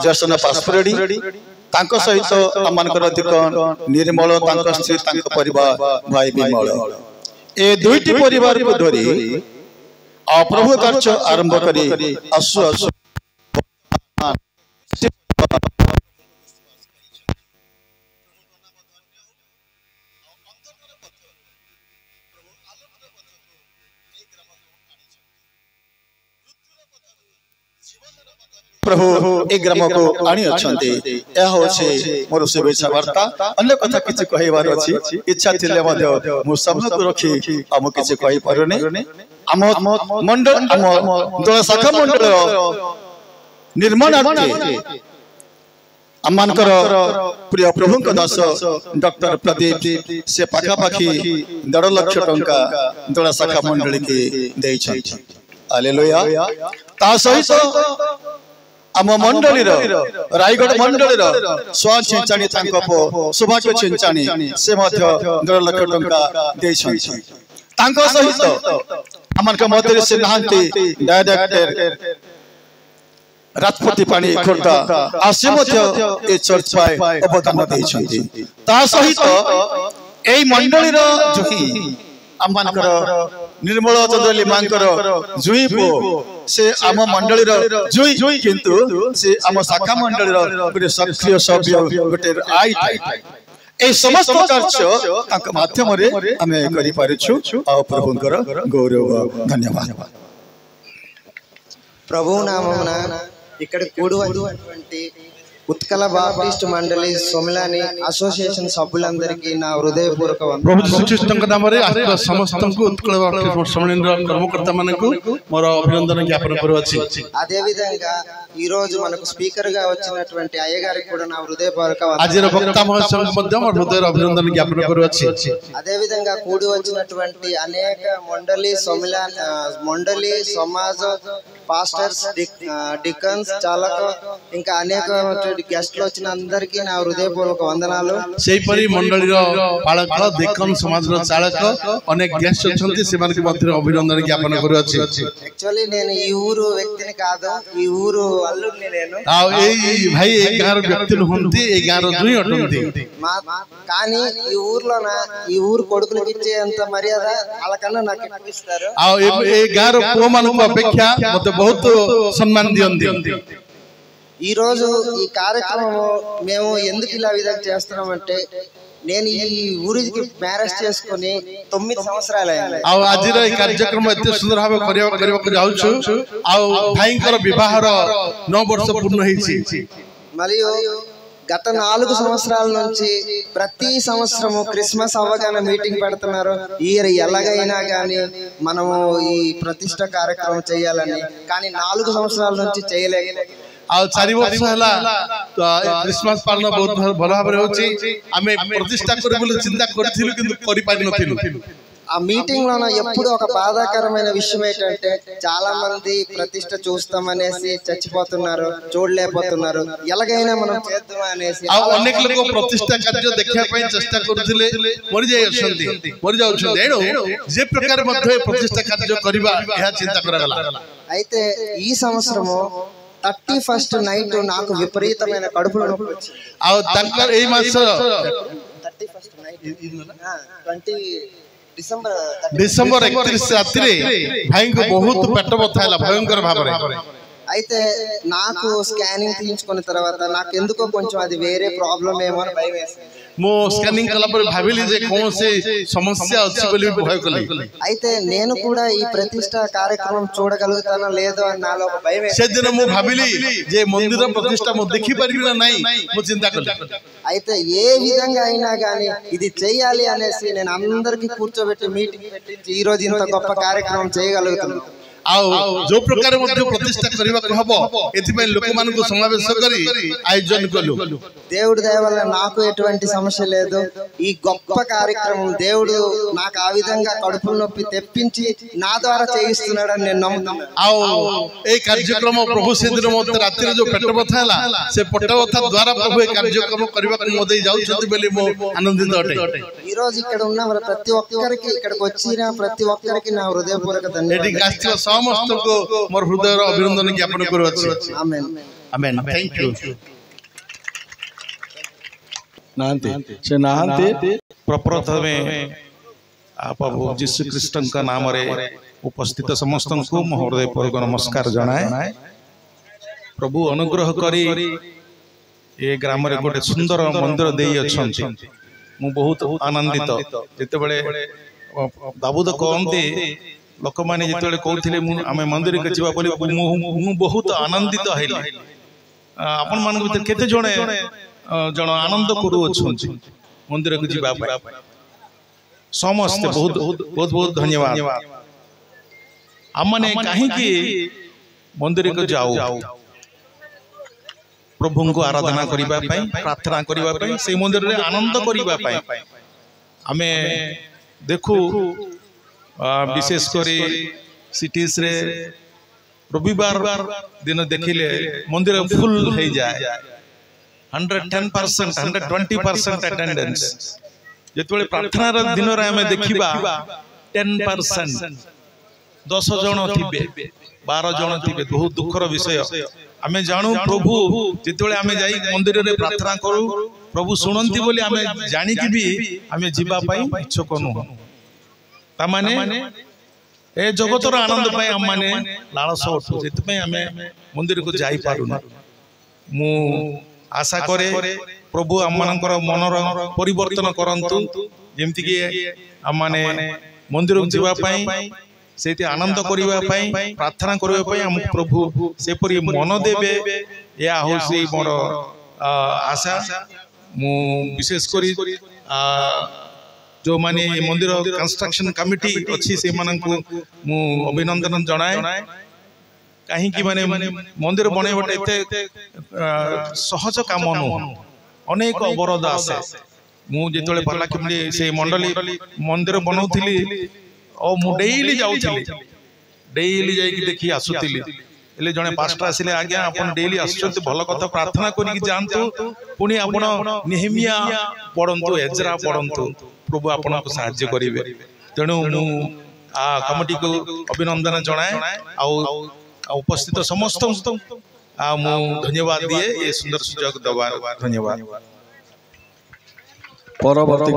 Jason पासपुरेडी तांको सहित आमनकर अधिक निर्मल तांको स्त्री तांको परिवार भाई विमल ए दुईटी परिवार को धरी प्रभु कार्य आरंभ करी आसु आसु प्रभु ए ग्राम को आनी अछंती यह होछे मोर शुभेच्छा वार्ता अन्य कथा किछि कहबार अछि इच्छा थिले मध्ये मु सबन को रखी हम किछि कहि परने आम मंडल आम दल शाखा मंडल निर्माणार्थे आमनकर प्रिय प्रभु को दास डॉक्टर प्रदीप से पाखा पाखी 1.5 लाख टंका दल शाखा मंडल के देइ छै हालेलुया ता सहित आम मंडली रायगढ़ मंडली स्व छिंचाणी सौभाग्य छिंचाणी से 1.5 लाख टंका सहित आम मध्य से नहांती डायरेक्टर राजपति पानी खोर्धा आसे ए चर्च पाए अवदान देइछन्ति ता सहित एई मंडलीर जोही आमनकर निर्मल चंद्रली मांकर जुई पो से आम मंडलीर जुई किंतु से आम शाखा मंडलीर गोटे सक्रिय सभ्य गोटे आई ए समस्त कार्य तांक माध्यम रे आमे करि पारिछु आ प्रभुंकर गौरव धन्यवाद प्रभु नाममुना ఇక్కడ కూడువటువంటి ఉత్కల బాప్టిస్ట్ మండలి సోమిలాని అసోసియేషన్ సభ్యులందరికీ నా హృదయపూర్వక వందనాలు ప్రభు సుచిష్టంక నామరే ఆస్త సమస్తకు ఉత్కల బాప్టిస్ట్ సోమిలేంద్ర కర్మకర్త మనకు మరో అభినందన జ్ఞాపన కరువచ్చు అదే విధంగా ఈ రోజు మనకు స్పీకర్ గా వచ్చినటువంటి అయ్యగారికి కూడా నా హృదయపూర్వక వందనాలు అజర భక్త మహోత్సవం మధ్య మన హృదయ అభినందన జ్ఞాపన కరువచ్చు అదే విధంగా కూడి వచ్చినటువంటి అనేక మండలి సోమిలాన్ మండలి సమాజ పాస్టర్స్ డికన్స్ చాలక ఇంకా అనేక गेस्ट వచ్చిన అందరికీ నా హృదయపూర్వక వందనాలు సేపరి మండలిలో పాలక డికన్ సమాజర చాలక అనేక గెస్ట్ వచ్చంతి సెమనికి మధ్య అభినందన జ్ఞాపన కరువచ్చు యాక్చువల్లీ నేను ఈ ఊరు వ్యక్తిని కాదు ఈ ఊరు అల్లుడిని నేను ఈ భాई ఏ గారు వ్యక్తులు హుంతి ఏ గారు దుయి అటుంది కానీ ఈ ఊర్లోన ఈ ఊరు కొడుకులకు ఇచ్చేంత మర్యాద వాళ్ళకన్నా నాకు ఇస్తారు ఏ గారు పోమనకు అపేక్ష మତେ बहुत सम्मान दियंती ఈ రోజు ఈ కార్యక్రమం మేము ఎందుకు ఇలా విధంగా చేస్తున్నామంటే నేను ఈ ఊరికి మ్యారేజ్ చేసుకొని 9 సంవత్సరాలు అయ్యాయి ఆజిర ఈ కార్యక్రమం ఎత్తే సుందర భాবে କରିବାକୁ ଯାଉଛୁ ଆଉ ଭାଇଙ୍କର ବିବାହର 9 ବର୍ଷ ପୂର୍ଣ୍ଣ ହେଇଛି మరియు గత 4 సంవత్సరాల నుంచి ప్రతి సంవత్సరము క్రిస్మస్ అవగానే మీటింగ్ పెడుతున్నారు ఇయర్ ఎలాగైనా గానీ మనము ఈ ప్రతిష్ట కార్యక్రమం చేయాలని కానీ 4 సంవత్సరాల నుంచి చేయలేకపోయాం आ 4 वर्ष हला क्रिसमस पालन बहुत भल भाव होची आमे प्रतिष्ठा करे बोले चिंता करथिलु किंतु करि पारि नथिलु ఆ మీటింగ్ లోన ఎప్పుడు ఒక బాధాకరమైన విషయం ఏంటంటే చాలా మంది ప్రతిష్ట చూస్తామనేసి చచ్చిపోతున్నారు చూడలేకపోతున్నారు ఎలాగైనా మనం చేద్దాం అనేసి अनेक लोग प्रतिष्ठा कार्य देखिया पई चेष्टा करथिले मरि जाय असंती मरि जाउछन एडो जे प्रकार मध्ये प्रतिष्ठा कार्य करबा यह चिंता करगला అయితే ఈ సంవత్సరము 31st నైట్ నాకు విపరీతమైన కడుపులో నొప్పి వచ్చింది ఆ తనకర్ ఈ మాస 31st నైట్ 20 डिसेंबर 31 रात्रि भाई को बहुत पेट बथा है भयंकर भाव అయితే నాకు స్కానింగ్ తీయించుకున్న తర్వాత నాకు ఎందుకో కొంచెం అది వేరే ప్రాబ్లం ఏమో అని భయం వేసింది మో స్కానింగ్ కల పర్ భావిలి जे कौन से समस्या अछि बोली भय कली అయితే నేను కూడా ఈ ప్రతిష్ట కార్యక్రమం చూడగలుగుతానో లేదో అని నాలో భయం వేసింది से दिन मु भाविली जे मंदिर प्रतिष्ठा मु देखि పరివి ना नहीं मु चिंता कली అయితే ఏ విధంగా అయినా గాని ఇది చేయాలి అనేసి నేను అందరికి కూర్చోబెట్టి మీటింగ్ పెట్టి ఈ రోజు ఇంత గొప్ప కార్యక్రమం చేయగలుగుతాను जो प्रकार प्रतिष्ठा करने हबो एथिपై लोक मान को समावेश करी आयोजन कलु దేవుడి దయ వల్ల నాకు ఎటువంటి సమస్య లేదు ఈ గొప్ప కార్యక్రమం దేవుడు నాకు ఆ విధంగా కడుపులో నొప్పి తెప్పించి నా ద్వారా చేయిస్తున్నాడని నేను నమ్ముతున్నాను ए कार्यक्रम प्रभु से दिन मत रात्रि जो पेट बथा हला से पेट बथा द्वारा प्रभु ए कार्यक्रम करबा को मोदे जाउछथि बेली मो आनंदित अटे ఈ రోజు ఇక్కడ ఉన్న ప్రతి ఒక్కరికి ఇక్కడికి వచ్చిన ప్రతి ఒక్కరికి నా హృదయపూర్వక ధన్యవాదాలు समस्त को मोर हृदय अभिनंदन ज्ञापन करू अछि आमेन आमेन थैंक यू नांती से नांती प्रप्रथमे प्रभु जीशु ख्रीष्ट का नाम रे उपस्थित समस्त को हृदय पूर्वक नमस्कार जनाए। प्रभु अनुग्रह करी ये ग्राम रे गोटे सुंदर मंदिर देई अछंती। मु बहुत आनंदित जेते बळे दाऊद कहते लोक मैंने जिते कहते आम मंदिर के जीवा बोली मु बहुत आनंदित हेली। आपण मान भीतर केते जणे जण आनंद करू अछंती मंदिर को जीवा समस्त बहुत बहुत बहुत धन्यवाद। आम मैंने कहीं मंदिर को जाऊ प्रभु को आराधना करने प्रार्थना करने से मंदिर में आनंद करने आमे देखू विशेष करी सिटीज रे रविवार दिन देखिले मंदिर फुल हो जाए 110% 120% अटेंडेंस जिते प्रार्थना दिन में देखा 10% 10 जन थे 12 जन थे बहुत दुखर विषय आमे जानू प्रभु जिते आमे जाई मंदिर रे प्रार्थना करू प्रभु सुनंती बोली आमे जानी कि भी आमे जीवा पाई इच्छुक नुह ता माने ए जगतर आनंद पाई हम माने लालसा उठू जिते आमे मंदिर को जाई पारू ना। मु आशा करे प्रभु आम मानकर मनर परिवर्तन करंतु जेमति कि आम माने मंदिर को जीवा पाई से आनंद करने प्रार्थना करने हम प्रभु सेपरी मन देवे या हूँ मोर आशा। मु विशेष करी जो माने मंदिर कंस्ट्रक्शन कमिटी अच्छी से मानू मु अभिनंदन जनाए कहीं माने मंदिर बनवाटा एते सहज काम नुह अनेक अवरोध आसे। मुझे पालाकिमली से मंडली मंदिर बनाऊली और मु डेली जाऊली डेली जाइए देखी आसुली जड़े पास्टर आसिले आज्ञा आप डेली आसुच्च भल कथा प्रार्थना करके जातु पुणी आप नेहमिया पढ़ंतु एजरा पढ़ंतु प्रभु आपन को साहाय्य करेंगे। तेणु मु कमिटी को अभिनंदन जनाए उपस्थित समस्त मु धन्यवाद दिए ये सुंदर सुजोग दवा धन्यवाद। परवर्ती